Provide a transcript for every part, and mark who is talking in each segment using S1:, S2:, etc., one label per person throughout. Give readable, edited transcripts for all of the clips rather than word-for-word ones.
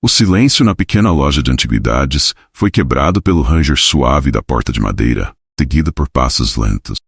S1: O silêncio na pequena loja de antiguidades foi quebrado pelo ranger suave da porta de madeira, seguido por passos lentos.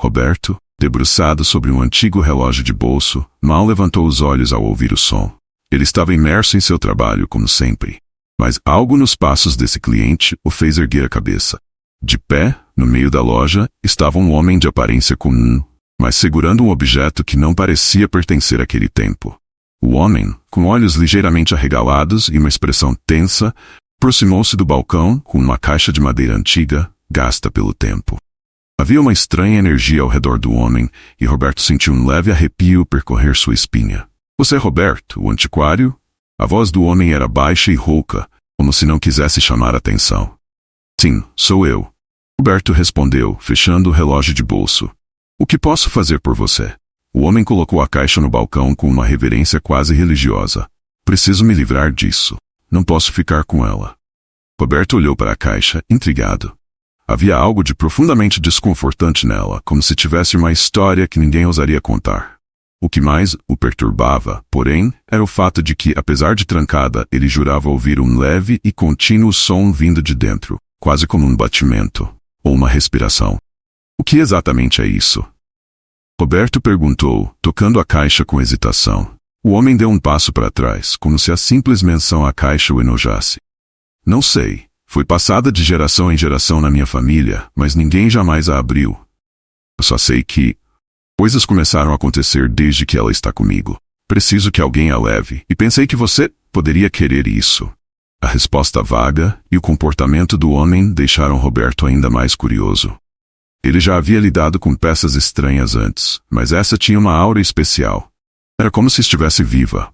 S1: Roberto, debruçado sobre um antigo relógio de bolso, mal levantou os olhos ao ouvir o som. Ele estava imerso em seu trabalho, como sempre. Mas algo nos passos desse cliente o fez erguer a cabeça. De pé, no meio da loja, estava um homem de aparência comum, mas segurando um objeto que não parecia pertencer àquele tempo. O homem, com olhos ligeiramente arregalados e uma expressão tensa, aproximou-se do balcão com uma caixa de madeira antiga, gasta pelo tempo. Havia uma estranha energia ao redor do homem e Roberto sentiu um leve arrepio percorrer sua espinha. Você é Roberto, o antiquário? A voz do homem era baixa e rouca, como se não quisesse chamar atenção. Sim, sou eu. Roberto respondeu, fechando o relógio de bolso. O que posso fazer por você? O homem colocou a caixa no balcão com uma reverência quase religiosa. Preciso me livrar disso. Não posso ficar com ela. Roberto olhou para a caixa, intrigado. Havia algo de profundamente desconfortante nela, como se tivesse uma história que ninguém ousaria contar. O que mais o perturbava, porém, era o fato de que, apesar de trancada, ele jurava ouvir um leve e contínuo som vindo de dentro, quase como um batimento, ou uma respiração. O que exatamente é isso? Roberto perguntou, tocando a caixa com hesitação. O homem deu um passo para trás, como se a simples menção à caixa o enojasse. Não sei. Foi passada de geração em geração na minha família, mas ninguém jamais a abriu. Eu só sei que coisas começaram a acontecer desde que ela está comigo. Preciso que alguém a leve, e pensei que você poderia querer isso. A resposta vaga e o comportamento do homem deixaram Roberto ainda mais curioso. Ele já havia lidado com peças estranhas antes, mas essa tinha uma aura especial. Era como se estivesse viva.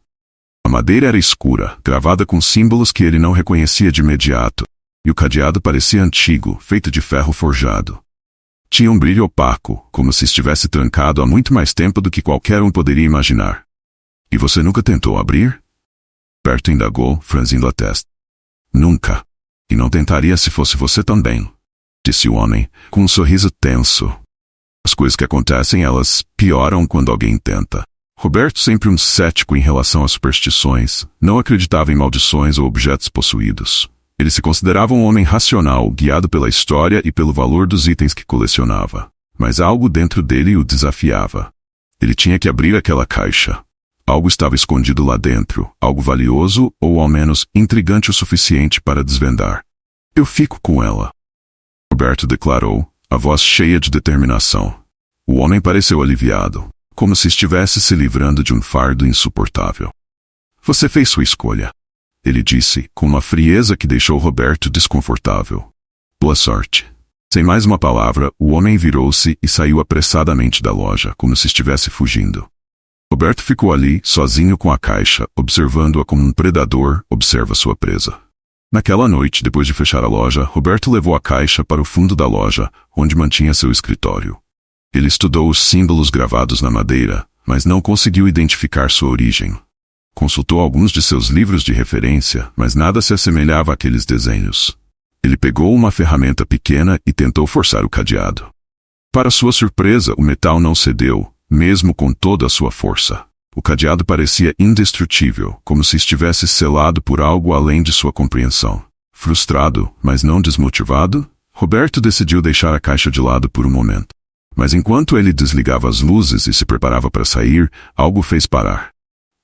S1: A madeira era escura, gravada com símbolos que ele não reconhecia de imediato, e o cadeado parecia antigo, feito de ferro forjado. Tinha um brilho opaco, como se estivesse trancado há muito mais tempo do que qualquer um poderia imaginar. E você nunca tentou abrir? Roberto indagou, franzindo a testa. Nunca. E não tentaria se fosse você também, disse o homem, com um sorriso tenso. As coisas que acontecem, elas pioram quando alguém tenta. Roberto, sempre um cético em relação às superstições, não acreditava em maldições ou objetos possuídos. Ele se considerava um homem racional, guiado pela história e pelo valor dos itens que colecionava. Mas algo dentro dele o desafiava. Ele tinha que abrir aquela caixa. Algo estava escondido lá dentro, algo valioso ou ao menos intrigante o suficiente para desvendar. Eu fico com ela, Roberto declarou, a voz cheia de determinação. O homem pareceu aliviado, como se estivesse se livrando de um fardo insuportável. Você fez sua escolha, ele disse, com uma frieza que deixou Roberto desconfortável. Boa sorte. Sem mais uma palavra, o homem virou-se e saiu apressadamente da loja, como se estivesse fugindo. Roberto ficou ali, sozinho com a caixa, observando-a como um predador observa sua presa. Naquela noite, depois de fechar a loja, Roberto levou a caixa para o fundo da loja, onde mantinha seu escritório. Ele estudou os símbolos gravados na madeira, mas não conseguiu identificar sua origem. Consultou alguns de seus livros de referência, mas nada se assemelhava àqueles desenhos. Ele pegou uma ferramenta pequena e tentou forçar o cadeado. Para sua surpresa, o metal não cedeu, mesmo com toda a sua força. O cadeado parecia indestrutível, como se estivesse selado por algo além de sua compreensão. Frustrado, mas não desmotivado, Roberto decidiu deixar a caixa de lado por um momento. Mas enquanto ele desligava as luzes e se preparava para sair, algo fez parar.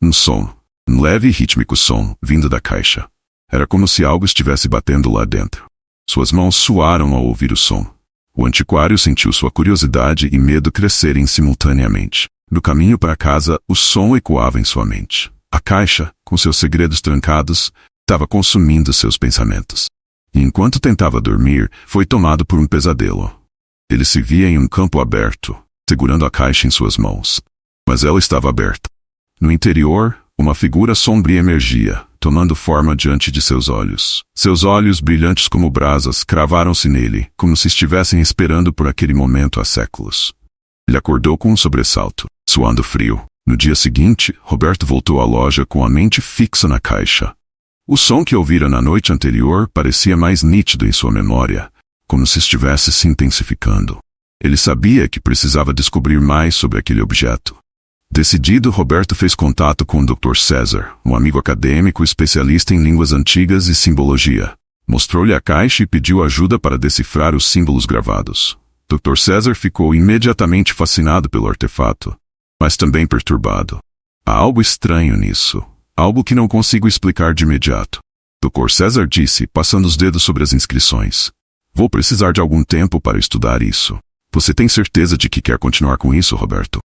S1: Um som. Um leve e rítmico som, vindo da caixa. Era como se algo estivesse batendo lá dentro. Suas mãos suaram ao ouvir o som. O antiquário sentiu sua curiosidade e medo crescerem simultaneamente. No caminho para casa, o som ecoava em sua mente. A caixa, com seus segredos trancados, estava consumindo seus pensamentos. E enquanto tentava dormir, foi tomado por um pesadelo. Ele se via em um campo aberto, segurando a caixa em suas mãos. Mas ela estava aberta. No interior, uma figura sombria emergia, tomando forma diante de seus olhos. Seus olhos, brilhantes como brasas, cravaram-se nele, como se estivessem esperando por aquele momento há séculos. Ele acordou com um sobressalto, suando frio. No dia seguinte, Roberto voltou à loja com a mente fixa na caixa. O som que ouvira na noite anterior parecia mais nítido em sua memória, como se estivesse se intensificando. Ele sabia que precisava descobrir mais sobre aquele objeto. Decidido, Roberto fez contato com o Dr. César, um amigo acadêmico especialista em línguas antigas e simbologia. Mostrou-lhe a caixa e pediu ajuda para decifrar os símbolos gravados. Dr. César ficou imediatamente fascinado pelo artefato, mas também perturbado. Há algo estranho nisso, algo que não consigo explicar de imediato. Dr. César disse, passando os dedos sobre as inscrições. Vou precisar de algum tempo para estudar isso. Você tem certeza de que quer continuar com isso, Roberto?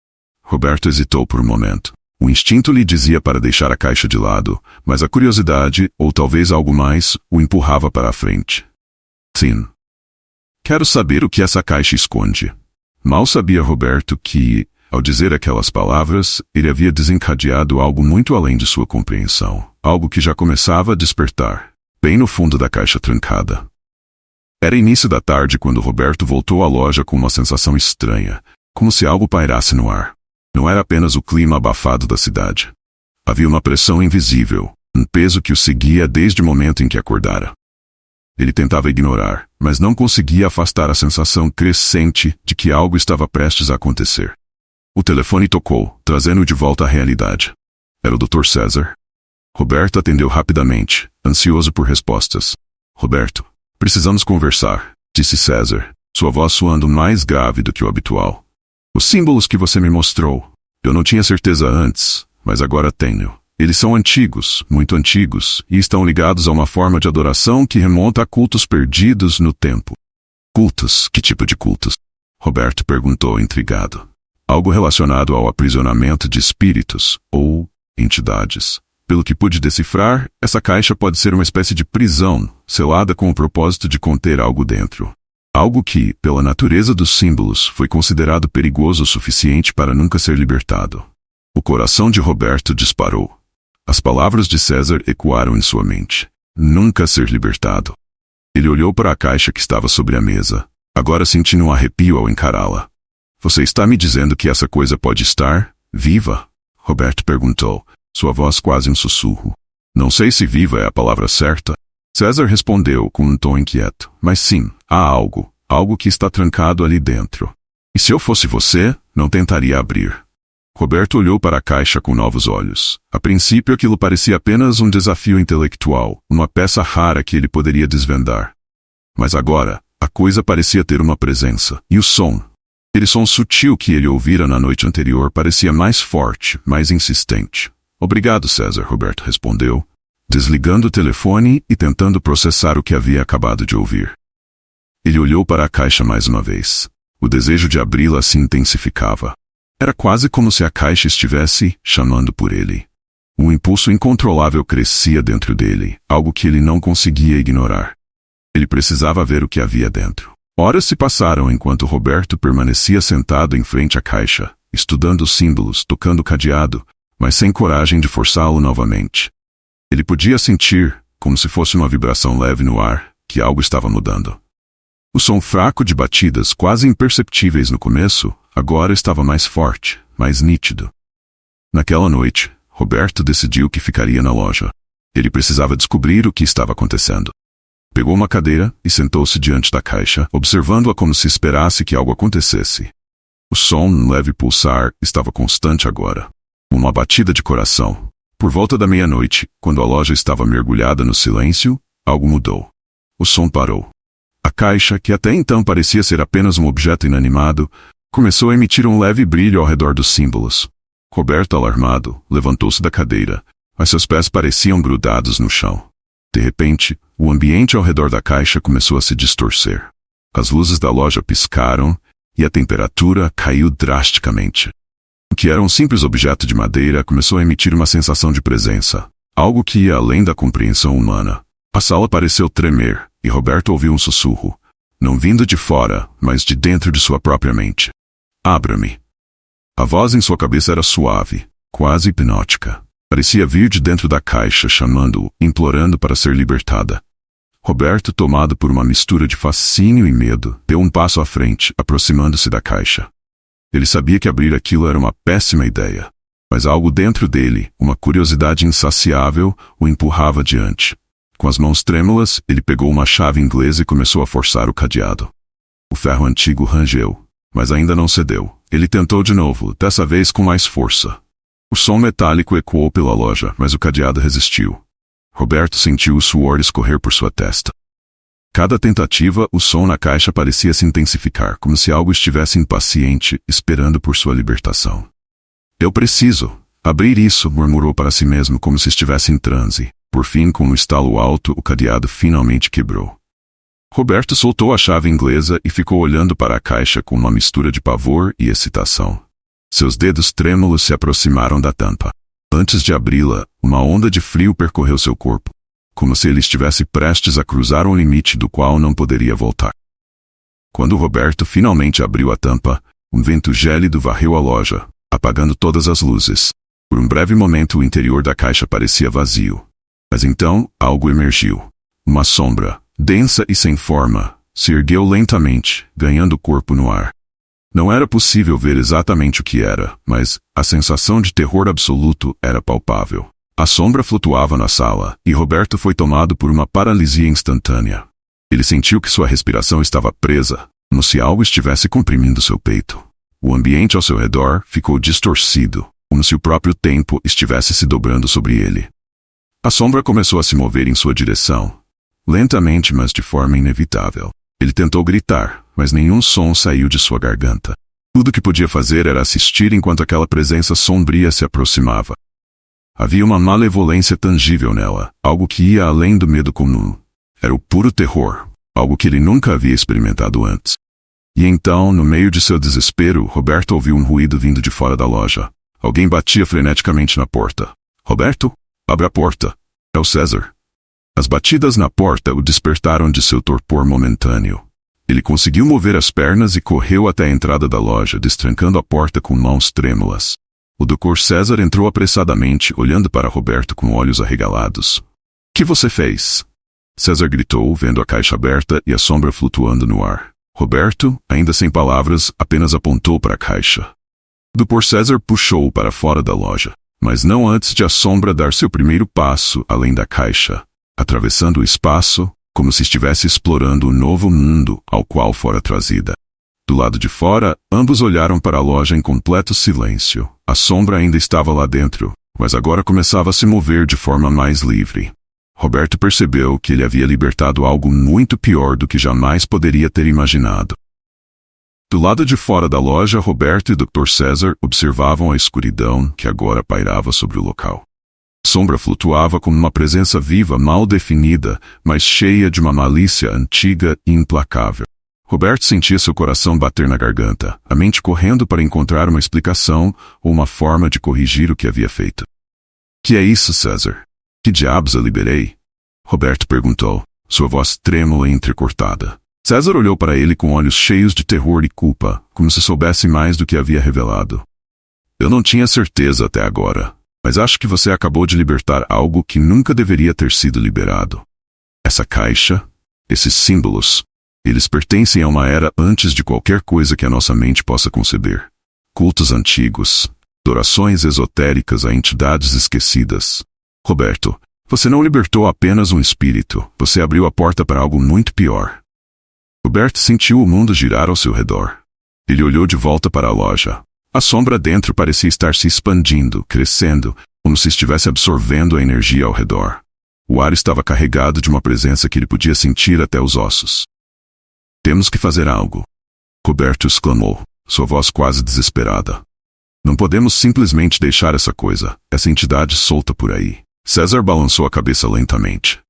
S1: Roberto hesitou por um momento. O instinto lhe dizia para deixar a caixa de lado, mas a curiosidade, ou talvez algo mais, o empurrava para a frente. Sim. Quero saber o que essa caixa esconde. Mal sabia Roberto que, ao dizer aquelas palavras, ele havia desencadeado algo muito além de sua compreensão, algo que já começava a despertar, bem no fundo da caixa trancada. Era início da tarde quando Roberto voltou à loja com uma sensação estranha, como se algo pairasse no ar. Não era apenas o clima abafado da cidade. Havia uma pressão invisível, um peso que o seguia desde o momento em que acordara. Ele tentava ignorar, mas não conseguia afastar a sensação crescente de que algo estava prestes a acontecer. O telefone tocou, trazendo-o de volta à realidade. Era o Dr. César. Roberto atendeu rapidamente, ansioso por respostas. Roberto, precisamos conversar, disse César, sua voz soando mais grave do que o habitual. Os símbolos que você me mostrou, eu não tinha certeza antes, mas agora tenho. Eles são antigos, muito antigos, e estão ligados a uma forma de adoração que remonta a cultos perdidos no tempo. Cultos? Que tipo de cultos? Roberto perguntou intrigado. Algo relacionado ao aprisionamento de espíritos, ou entidades. Pelo que pude decifrar, essa caixa pode ser uma espécie de prisão, selada com o propósito de conter algo dentro. Algo que, pela natureza dos símbolos, foi considerado perigoso o suficiente para nunca ser libertado. O coração de Roberto disparou. As palavras de César ecoaram em sua mente. Nunca ser libertado. Ele olhou para a caixa que estava sobre a mesa, agora sentindo um arrepio ao encará-la. Você está me dizendo que essa coisa pode estar viva? Roberto perguntou, sua voz quase um sussurro. Não sei se viva é a palavra certa. César respondeu com um tom inquieto. Mas sim, há algo que está trancado ali dentro. E se eu fosse você, não tentaria abrir. Roberto olhou para a caixa com novos olhos. A princípio aquilo parecia apenas um desafio intelectual, uma peça rara que ele poderia desvendar. Mas agora, a coisa parecia ter uma presença. E o som? Aquele som sutil que ele ouvira na noite anterior parecia mais forte, mais insistente. Obrigado, César, Roberto respondeu, desligando o telefone e tentando processar o que havia acabado de ouvir. Ele olhou para a caixa mais uma vez. O desejo de abri-la se intensificava. Era quase como se a caixa estivesse chamando por ele. Um impulso incontrolável crescia dentro dele, algo que ele não conseguia ignorar. Ele precisava ver o que havia dentro. Horas se passaram enquanto Roberto permanecia sentado em frente à caixa, estudando os símbolos, tocando o cadeado, mas sem coragem de forçá-lo novamente. Ele podia sentir, como se fosse uma vibração leve no ar, que algo estava mudando. O som fraco de batidas, quase imperceptíveis no começo, agora estava mais forte, mais nítido. Naquela noite, Roberto decidiu que ficaria na loja. Ele precisava descobrir o que estava acontecendo. Pegou uma cadeira e sentou-se diante da caixa, observando-a como se esperasse que algo acontecesse. O som, um leve pulsar, estava constante agora. Uma batida de coração. Por volta da meia-noite, quando a loja estava mergulhada no silêncio, algo mudou. O som parou. A caixa, que até então parecia ser apenas um objeto inanimado, começou a emitir um leve brilho ao redor dos símbolos. Roberto, alarmado, levantou-se da cadeira, mas seus pés pareciam grudados no chão. De repente, o ambiente ao redor da caixa começou a se distorcer. As luzes da loja piscaram e a temperatura caiu drasticamente. O que era um simples objeto de madeira começou a emitir uma sensação de presença, algo que ia além da compreensão humana. A sala pareceu tremer, e Roberto ouviu um sussurro, não vindo de fora, mas de dentro de sua própria mente. Abra-me. A voz em sua cabeça era suave, quase hipnótica. Parecia vir de dentro da caixa, chamando-o, implorando para ser libertada. Roberto, tomado por uma mistura de fascínio e medo, deu um passo à frente, aproximando-se da caixa. Ele sabia que abrir aquilo era uma péssima ideia, mas algo dentro dele, uma curiosidade insaciável, o empurrava adiante. Com as mãos trêmulas, ele pegou uma chave inglesa e começou a forçar o cadeado. O ferro antigo rangeu, mas ainda não cedeu. Ele tentou de novo, dessa vez com mais força. O som metálico ecoou pela loja, mas o cadeado resistiu. Roberto sentiu o suor escorrer por sua testa. Cada tentativa, o som na caixa parecia se intensificar, como se algo estivesse impaciente, esperando por sua libertação. Eu preciso abrir isso, murmurou para si mesmo como se estivesse em transe. Por fim, com um estalo alto, o cadeado finalmente quebrou. Roberto soltou a chave inglesa e ficou olhando para a caixa com uma mistura de pavor e excitação. Seus dedos trêmulos se aproximaram da tampa. Antes de abri-la, uma onda de frio percorreu seu corpo, como se ele estivesse prestes a cruzar um limite do qual não poderia voltar. Quando Roberto finalmente abriu a tampa, um vento gélido varreu a loja, apagando todas as luzes. Por um breve momento o interior da caixa parecia vazio. Mas então, algo emergiu. Uma sombra, densa e sem forma, se ergueu lentamente, ganhando corpo no ar. Não era possível ver exatamente o que era, mas a sensação de terror absoluto era palpável. A sombra flutuava na sala, e Roberto foi tomado por uma paralisia instantânea. Ele sentiu que sua respiração estava presa, como se algo estivesse comprimindo seu peito. O ambiente ao seu redor ficou distorcido, como se o próprio tempo estivesse se dobrando sobre ele. A sombra começou a se mover em sua direção, lentamente, mas de forma inevitável. Ele tentou gritar, mas nenhum som saiu de sua garganta. Tudo que podia fazer era assistir enquanto aquela presença sombria se aproximava. Havia uma malevolência tangível nela, algo que ia além do medo comum. Era o puro terror, algo que ele nunca havia experimentado antes. E então, no meio de seu desespero, Roberto ouviu um ruído vindo de fora da loja. Alguém batia freneticamente na porta. Roberto, abre a porta. É o César. As batidas na porta o despertaram de seu torpor momentâneo. Ele conseguiu mover as pernas e correu até a entrada da loja, destrancando a porta com mãos trêmulas. O Dr. César entrou apressadamente, olhando para Roberto com olhos arregalados. — Que você fez? César gritou, vendo a caixa aberta e a sombra flutuando no ar. Roberto, ainda sem palavras, apenas apontou para a caixa. Dr. César puxou-o para fora da loja, mas não antes de a sombra dar seu primeiro passo além da caixa, atravessando o espaço, como se estivesse explorando o novo mundo ao qual fora trazida. Do lado de fora, ambos olharam para a loja em completo silêncio. A sombra ainda estava lá dentro, mas agora começava a se mover de forma mais livre. Roberto percebeu que ele havia libertado algo muito pior do que jamais poderia ter imaginado. Do lado de fora da loja, Roberto e Dr. César observavam a escuridão que agora pairava sobre o local. A sombra flutuava como uma presença viva, mal definida, mas cheia de uma malícia antiga e implacável. Roberto sentia seu coração bater na garganta, a mente correndo para encontrar uma explicação ou uma forma de corrigir o que havia feito. — Que é isso, César? Que diabos eu liberei? Roberto perguntou, sua voz trêmula e entrecortada. César olhou para ele com olhos cheios de terror e culpa, como se soubesse mais do que havia revelado. — Eu não tinha certeza até agora, mas acho que você acabou de libertar algo que nunca deveria ter sido liberado. Essa caixa, esses símbolos, eles pertencem a uma era antes de qualquer coisa que a nossa mente possa conceber. Cultos antigos, adorações esotéricas a entidades esquecidas. Roberto, você não libertou apenas um espírito, você abriu a porta para algo muito pior. Roberto sentiu o mundo girar ao seu redor. Ele olhou de volta para a loja. A sombra dentro parecia estar se expandindo, crescendo, como se estivesse absorvendo a energia ao redor. O ar estava carregado de uma presença que ele podia sentir até os ossos. — Temos que fazer algo. Roberto exclamou, sua voz quase desesperada. Não podemos simplesmente deixar essa coisa, essa entidade solta por aí. César balançou a cabeça lentamente.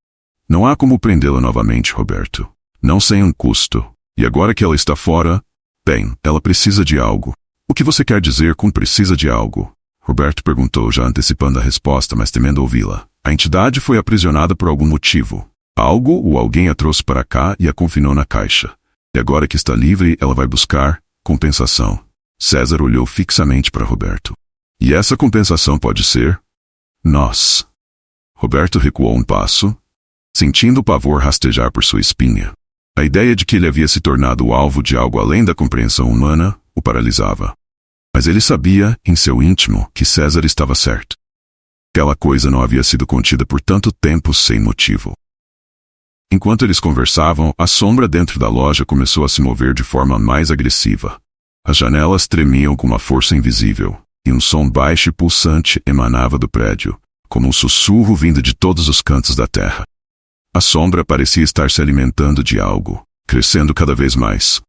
S1: Não há como prendê-la novamente, Roberto. Não sem um custo. E agora que ela está fora, bem, ela precisa de algo. O que você quer dizer com precisa de algo? Roberto perguntou, já antecipando a resposta, mas temendo ouvi-la. A entidade foi aprisionada por algum motivo. Algo ou alguém a trouxe para cá e a confinou na caixa. E agora que está livre, ela vai buscar compensação. César olhou fixamente para Roberto. E essa compensação pode ser nós. Roberto recuou um passo, sentindo o pavor rastejar por sua espinha. A ideia de que ele havia se tornado o alvo de algo além da compreensão humana o paralisava. Mas ele sabia, em seu íntimo, que César estava certo. Aquela coisa não havia sido contida por tanto tempo sem motivo. Enquanto eles conversavam, a sombra dentro da loja começou a se mover de forma mais agressiva. As janelas tremiam com uma força invisível, e um som baixo e pulsante emanava do prédio, como um sussurro vindo de todos os cantos da terra. A sombra parecia estar se alimentando de algo, crescendo cada vez mais.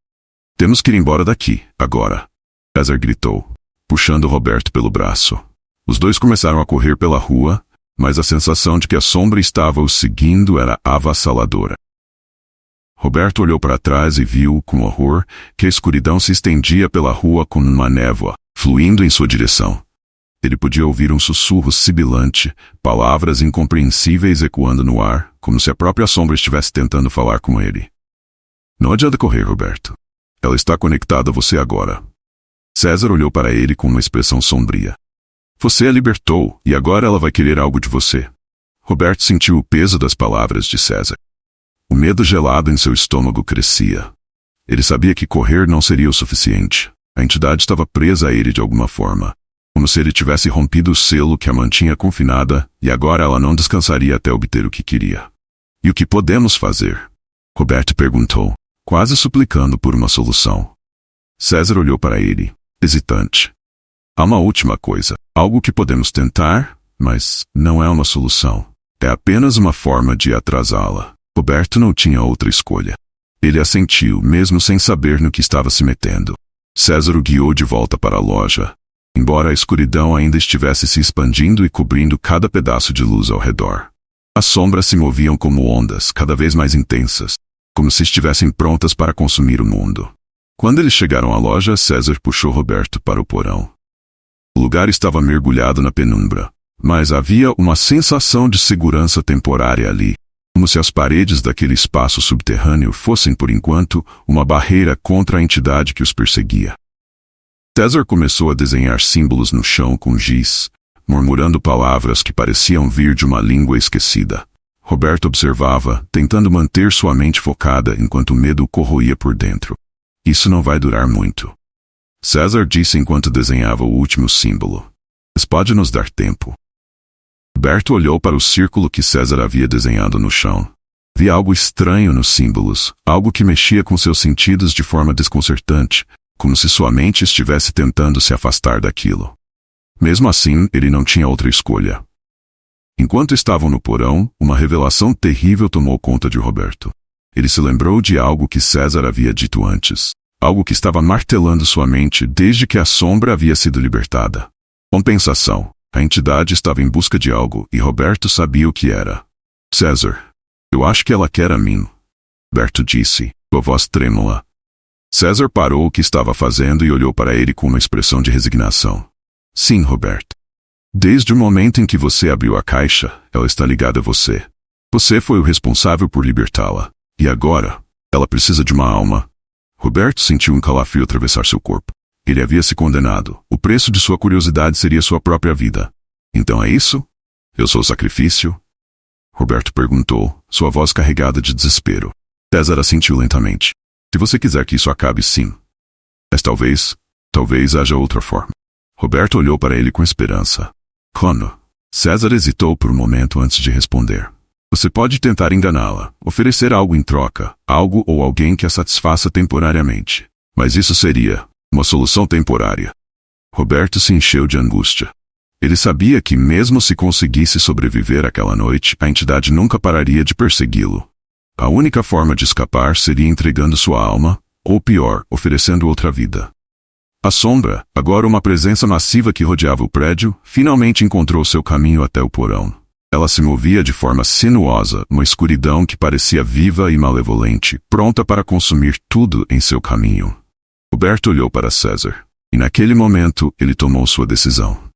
S1: Temos que ir embora daqui, agora. César gritou, puxando Roberto pelo braço. Os dois começaram a correr pela rua, mas a sensação de que a sombra estava os seguindo era avassaladora. Roberto olhou para trás e viu, com horror, que a escuridão se estendia pela rua como uma névoa, fluindo em sua direção. Ele podia ouvir um sussurro sibilante, palavras incompreensíveis ecoando no ar, como se a própria sombra estivesse tentando falar com ele. Não adianta correr, Roberto. Ela está conectada a você agora. César olhou para ele com uma expressão sombria. Você a libertou, e agora ela vai querer algo de você. Roberto sentiu o peso das palavras de César. O medo gelado em seu estômago crescia. Ele sabia que correr não seria o suficiente. A entidade estava presa a ele de alguma forma, como se ele tivesse rompido o selo que a mantinha confinada, e agora ela não descansaria até obter o que queria. E o que podemos fazer? Roberto perguntou, quase suplicando por uma solução. César olhou para ele, hesitante. Há uma última coisa, algo que podemos tentar, mas não é uma solução. É apenas uma forma de atrasá-la. Roberto não tinha outra escolha. Ele assentiu, mesmo sem saber no que estava se metendo. César o guiou de volta para a loja, embora a escuridão ainda estivesse se expandindo e cobrindo cada pedaço de luz ao redor. As sombras se moviam como ondas, cada vez mais intensas, como se estivessem prontas para consumir o mundo. Quando eles chegaram à loja, César puxou Roberto para o porão. O lugar estava mergulhado na penumbra, mas havia uma sensação de segurança temporária ali, como se as paredes daquele espaço subterrâneo fossem, por enquanto, uma barreira contra a entidade que os perseguia. César começou a desenhar símbolos no chão com giz, murmurando palavras que pareciam vir de uma língua esquecida. Roberto observava, tentando manter sua mente focada enquanto o medo o corroía por dentro. Isso não vai durar muito. César disse enquanto desenhava o último símbolo. Mas pode nos dar tempo. Roberto olhou para o círculo que César havia desenhado no chão. Via algo estranho nos símbolos, algo que mexia com seus sentidos de forma desconcertante, como se sua mente estivesse tentando se afastar daquilo. Mesmo assim, ele não tinha outra escolha. Enquanto estavam no porão, uma revelação terrível tomou conta de Roberto. Ele se lembrou de algo que César havia dito antes, algo que estava martelando sua mente desde que a sombra havia sido libertada. Compensação. A entidade estava em busca de algo e Roberto sabia o que era. César, eu acho que ela quer a mim. Roberto disse, sua voz trêmula. César parou o que estava fazendo e olhou para ele com uma expressão de resignação. Sim, Roberto. Desde o momento em que você abriu a caixa, ela está ligada a você. Você foi o responsável por libertá-la. E agora, ela precisa de uma alma. Roberto sentiu um calafrio atravessar seu corpo. Ele havia se condenado. O preço de sua curiosidade seria sua própria vida. Então é isso? Eu sou o sacrifício? Roberto perguntou, sua voz carregada de desespero. César assentiu lentamente. Se você quiser que isso acabe, sim. Mas talvez haja outra forma. Roberto olhou para ele com esperança. Como? César hesitou por um momento antes de responder. Você pode tentar enganá-la, oferecer algo em troca, algo ou alguém que a satisfaça temporariamente. Mas isso seria uma solução temporária. Roberto se encheu de angústia. Ele sabia que mesmo se conseguisse sobreviver àquela noite, a entidade nunca pararia de persegui-lo. A única forma de escapar seria entregando sua alma, ou pior, oferecendo outra vida. A sombra, agora uma presença massiva que rodeava o prédio, finalmente encontrou seu caminho até o porão. Ela se movia de forma sinuosa, uma escuridão que parecia viva e malevolente, pronta para consumir tudo em seu caminho. Roberto olhou para César, e naquele momento ele tomou sua decisão.